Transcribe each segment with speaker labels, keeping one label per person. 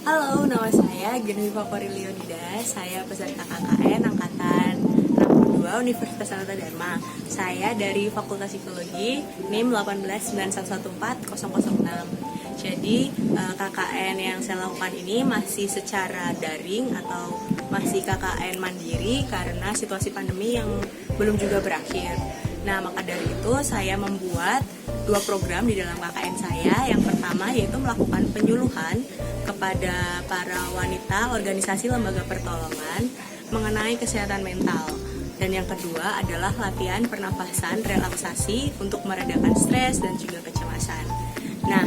Speaker 1: Halo, nama saya Genevieve Leonida. Saya peserta KKN Angkatan 62 Universitas Sanata Dharma. Saya dari Fakultas Psikologi, NIM 189114006. Jadi KKN yang saya lakukan ini masih secara daring atau masih KKN mandiri karena situasi pandemi yang belum juga berakhir. Nah, maka dari itu saya membuat 2 program di dalam KKN saya. Yang pertama yaitu melakukan penyuluhan kepada para wanita organisasi lembaga pertolongan mengenai kesehatan mental. Dan yang kedua adalah latihan pernapasan relaksasi untuk meredakan stres dan juga kecemasan. Nah,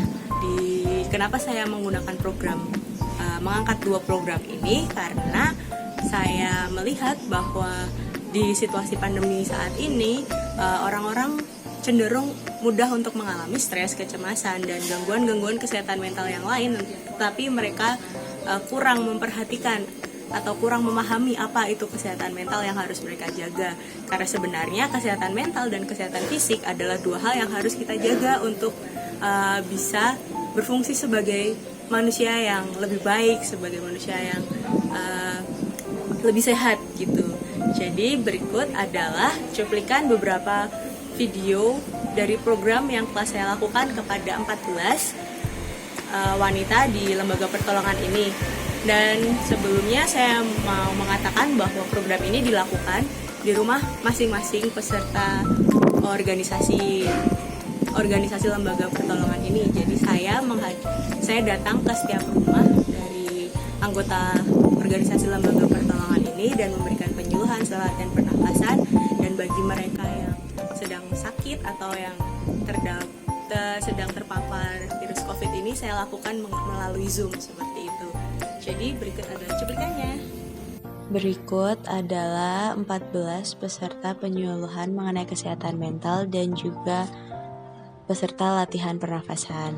Speaker 1: kenapa saya menggunakan mengangkat 2 program ini? Karena saya melihat bahwa di situasi pandemi saat ini orang-orang cenderung mudah untuk mengalami stres, kecemasan, dan gangguan-gangguan kesehatan mental yang lain, tapi mereka kurang memperhatikan atau kurang memahami apa itu kesehatan mental yang harus mereka jaga. Karena sebenarnya kesehatan mental dan kesehatan fisik adalah 2 hal yang harus kita jaga untuk bisa berfungsi sebagai manusia yang lebih baik, sebagai manusia yang lebih sehat gitu. Jadi berikut adalah cuplikan beberapa video dari program yang telah saya lakukan kepada 14 wanita di lembaga pertolongan ini. Dan sebelumnya saya mau mengatakan bahwa program ini dilakukan di rumah masing-masing peserta organisasi lembaga pertolongan ini. Jadi saya datang ke setiap rumah dari anggota organisasi lembaga pertolongan ini dan memberikan penyuluhan, latihan pernapasan, dan bagi mereka yang sedang sakit atau yang sedang terpapar virus COVID ini saya lakukan melalui Zoom seperti itu. Jadi berikut adalah cuplikannya. Berikut adalah 14 peserta penyuluhan mengenai kesehatan mental dan juga peserta latihan pernafasan.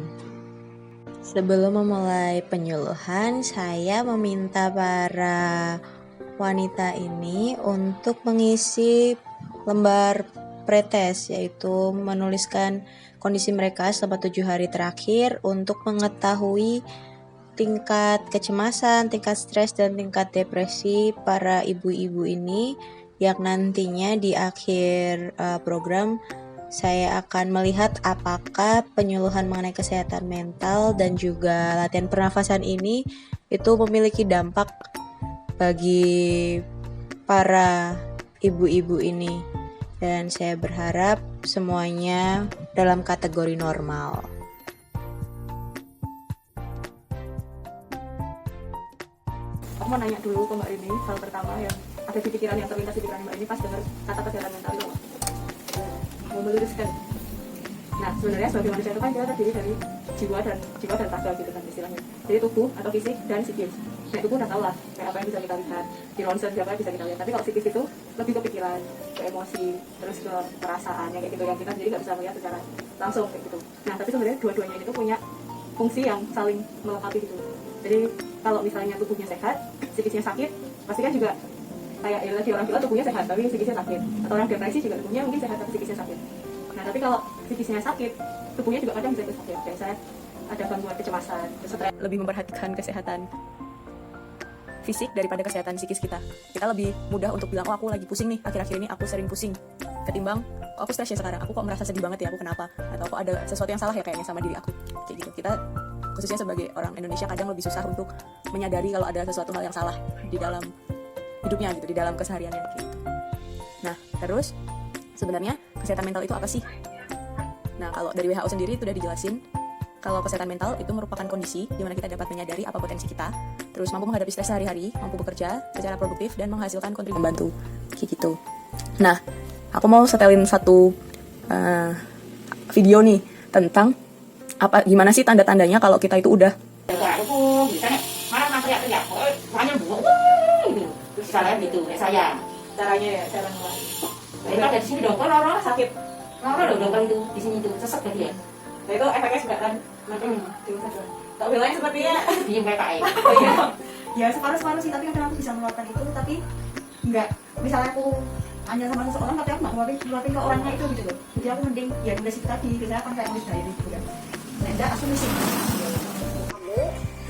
Speaker 1: Sebelum memulai penyuluhan, saya meminta para wanita ini untuk mengisi lembar pretest, yaitu menuliskan kondisi mereka selama 7 hari terakhir untuk mengetahui tingkat kecemasan, tingkat stres, dan tingkat depresi para ibu-ibu ini, yang nantinya di akhir program saya akan melihat apakah penyuluhan mengenai kesehatan mental dan juga latihan pernafasan ini itu memiliki dampak bagi para ibu-ibu ini. Dan saya berharap semuanya dalam kategori normal. Aku mau nanya dulu ke Mbak Rini, hal pertama yang ada di pikiran yang terlintas di pikiran Mbak Rini pas dengar kata kesehatan mental itu. Mau meluruskan. Nah, sebenarnya sebagai manusia itu kan kita terdiri dari jiwa dan raga gitu kan istilahnya. Jadi tubuh atau fisik dan psikis. Nah, tubuh udah tahu lah kayak apa yang bisa kita lihat, di ronsen siapa yang bisa kita lihat. Tapi kalau psikis itu lebih ke pikiran, ke emosi, terus ke perasaan yang kayak gitu yang kita sendiri nggak bisa melihat secara langsung kayak gitu. Nah, tapi sebenarnya dua-duanya itu punya fungsi yang saling melengkapi gitu. Jadi kalau misalnya tubuhnya sehat, psikisnya sakit, pasti kan juga kayak istilah orang gila tubuhnya sehat tapi psikisnya sakit, atau orang depresi juga tubuhnya mungkin sehat tapi psikisnya sakit. Nah, tapi kalau psikisnya sakit, tubuhnya juga kadang bisa ikut sakit. Kayak saya ada gangguan kecemasan, stres. Lebih memperhatikan kesehatan fisik daripada kesehatan psikis kita. Kita lebih mudah untuk bilang, oh aku lagi pusing nih, akhir-akhir ini aku sering pusing, ketimbang oh, aku stres ya sekarang, aku kok merasa sedih banget ya, aku kenapa, atau kok ada sesuatu yang salah ya kayaknya sama diri aku, kayak gitu. Kita khususnya sebagai orang Indonesia kadang lebih susah untuk menyadari kalau ada sesuatu hal yang salah di dalam hidupnya gitu, di dalam kesehariannya gitu. Nah, terus sebenarnya kesehatan mental itu apa sih? Nah, kalau dari WHO sendiri itu udah dijelasin kalau kesehatan mental itu merupakan kondisi di mana kita dapat menyadari apa potensi kita, terus mampu menghadapi stres sehari-hari, mampu bekerja secara produktif dan menghasilkan kontribusi membantu kayak gitu. Nah, aku mau setelin satu video nih tentang gimana sih tanda-tandanya kalau kita itu udah
Speaker 2: caranya gitu, kayak saya.
Speaker 1: Caranya ya, cara mulai.
Speaker 2: Nah, dari sini dong, kalau orang sakit, orang dong itu di sini tuh sesek tadi ya.
Speaker 1: Nah, itu efeknya juga kan. Tak bilangnya sepertinya
Speaker 2: Diem kayak kayak.
Speaker 1: oh iya. Ya separuh-separuh sih, tapi kadang aku bisa mengeluarkan itu, tapi enggak. Misalnya aku hanya sama seseorang, tapi aku nggak ngeluarin ke orangnya itu gitu loh. Jadi aku mending ya nulis tadi, biasanya kan kayak nulis diary gitu kan. Nah, enggak, aku nulis.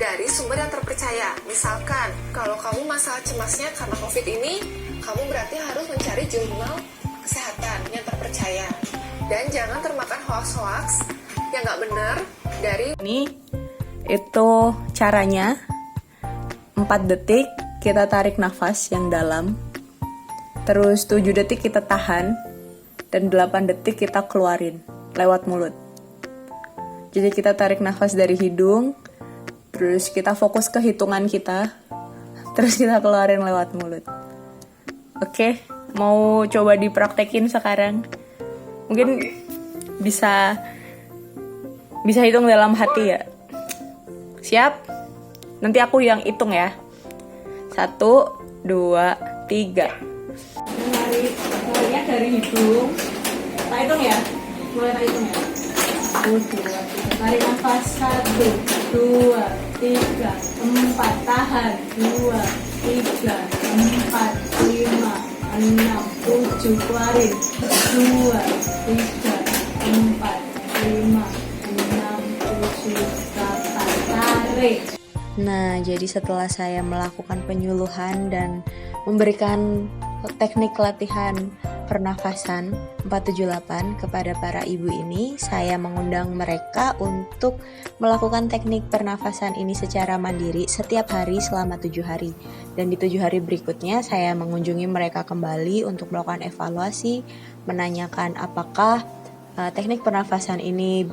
Speaker 3: Dari sumber yang terpercaya. Misalkan, kalau kamu masalah cemasnya karena COVID ini, kamu berarti harus mencari jurnal kesehatan yang terpercaya. Dan jangan termakan hoax-hoax yang nggak benar dari...
Speaker 1: Ini itu caranya. 4 detik kita tarik nafas yang dalam, terus 7 detik kita tahan, dan 8 detik kita keluarin lewat mulut. Jadi kita tarik nafas dari hidung, terus kita fokus ke hitungan kita, terus kita keluarin lewat mulut. Oke, mau coba dipraktekin sekarang? Mungkin bisa hitung dalam hati ya. Siap? Nanti aku yang hitung ya. 1, 2, 3. Mulainya dari hidung. Tak hitung ya? Mulai tak hitung ya? 1, 2, 3. Tarik nafas. 1, 2, 3, 4. Tahan. 2, 3, 4, 5, 6, 7. Keluarin. 2, 3, 4, 5, 6, 7, 8. Tarik. Nah, jadi setelah saya melakukan penyuluhan dan memberikan teknik latihan pernafasan 478 kepada para ibu ini, saya mengundang mereka untuk melakukan teknik pernafasan ini secara mandiri setiap hari selama 7 hari. Dan di 7 hari berikutnya, saya mengunjungi mereka kembali untuk melakukan evaluasi, menanyakan apakah teknik pernafasan ini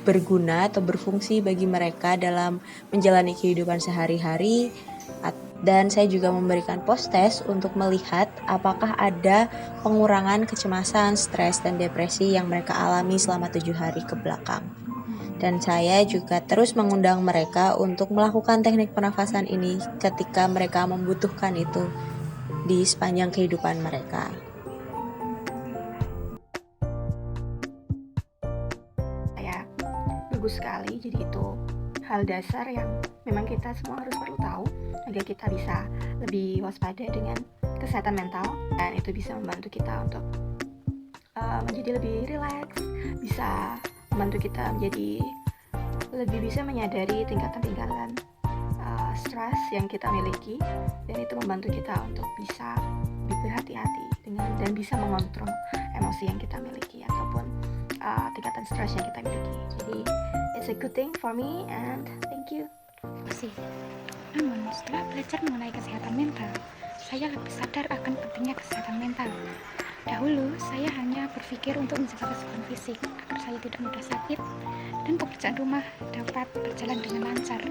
Speaker 1: berguna atau berfungsi bagi mereka dalam menjalani kehidupan sehari-hari. Dan saya juga memberikan post-test untuk melihat apakah ada pengurangan kecemasan, stres, dan depresi yang mereka alami selama 7 hari ke belakang. Dan saya juga terus mengundang mereka untuk melakukan teknik pernafasan ini ketika mereka membutuhkan itu di sepanjang kehidupan mereka.
Speaker 4: Bagus sekali, jadi itu hal dasar yang memang kita semua harus perlu tahu agar kita bisa lebih waspada dengan kesehatan mental, dan itu bisa membantu kita untuk menjadi lebih rileks, bisa membantu kita menjadi lebih bisa menyadari tingkatan-tingkatan stres yang kita miliki, dan itu membantu kita untuk bisa lebih berhati-hati dengan dan bisa mengontrol emosi yang kita miliki ataupun tingkatan stres yang kita miliki. Jadi it's a good thing for me and thank you.
Speaker 5: Namun setelah belajar mengenai kesehatan mental, saya lebih sadar akan pentingnya kesehatan mental. Dahulu saya hanya berpikir untuk menjaga kesehatan fisik agar saya tidak mudah sakit dan pekerjaan rumah dapat berjalan dengan lancar.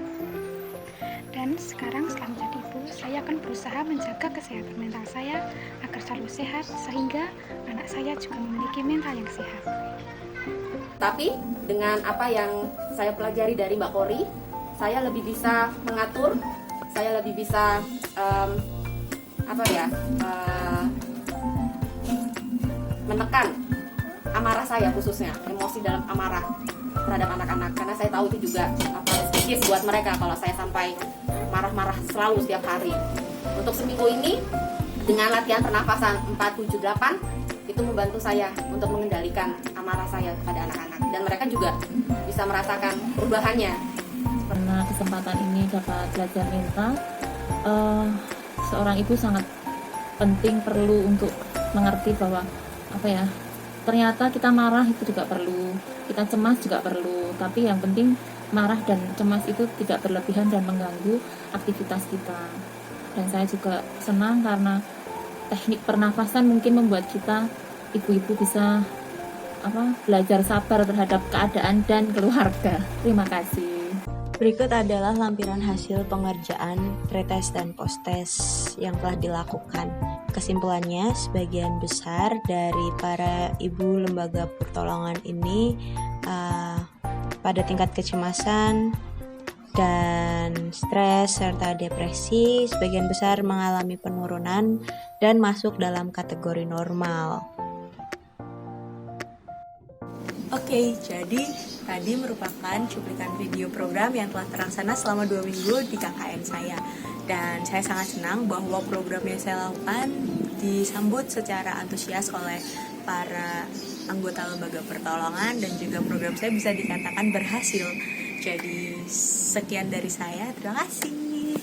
Speaker 5: Dan sekarang setelah menjadi ibu, saya akan berusaha menjaga kesehatan mental saya agar selalu sehat, sehingga anak saya juga memiliki mental yang sehat.
Speaker 2: Tapi dengan apa yang saya pelajari dari Mbak Kori, saya lebih bisa mengatur, saya lebih bisa menekan amarah saya, khususnya emosi dalam amarah terhadap anak-anak, karena saya tahu itu juga sedikit buat mereka kalau saya sampai marah-marah selalu setiap hari. Untuk seminggu ini dengan latihan pernafasan 478 itu membantu saya untuk mengendalikan amarah saya kepada anak-anak, dan mereka juga bisa merasakan perubahannya.
Speaker 6: Karena kesempatan ini dapat belajar mental, seorang ibu sangat penting perlu untuk mengerti bahwa ternyata kita marah itu juga perlu, kita cemas juga perlu, tapi yang penting marah dan cemas itu tidak berlebihan dan mengganggu aktivitas kita. Dan saya juga senang karena teknik pernafasan mungkin membuat kita ibu-ibu bisa belajar sabar terhadap keadaan dan keluarga. Terima kasih.
Speaker 1: Berikut adalah lampiran hasil pengerjaan pretest dan posttest yang telah dilakukan. Kesimpulannya, sebagian besar dari para ibu lembaga pertolongan ini pada tingkat kecemasan dan stres serta depresi sebagian besar mengalami penurunan dan masuk dalam kategori normal. Oke, jadi tadi merupakan cuplikan video program yang telah terlaksana selama 2 minggu di KKN saya. Dan saya sangat senang bahwa program yang saya lakukan disambut secara antusias oleh para anggota lembaga pertolongan, dan juga program saya bisa dikatakan berhasil. Jadi sekian dari saya, terima kasih.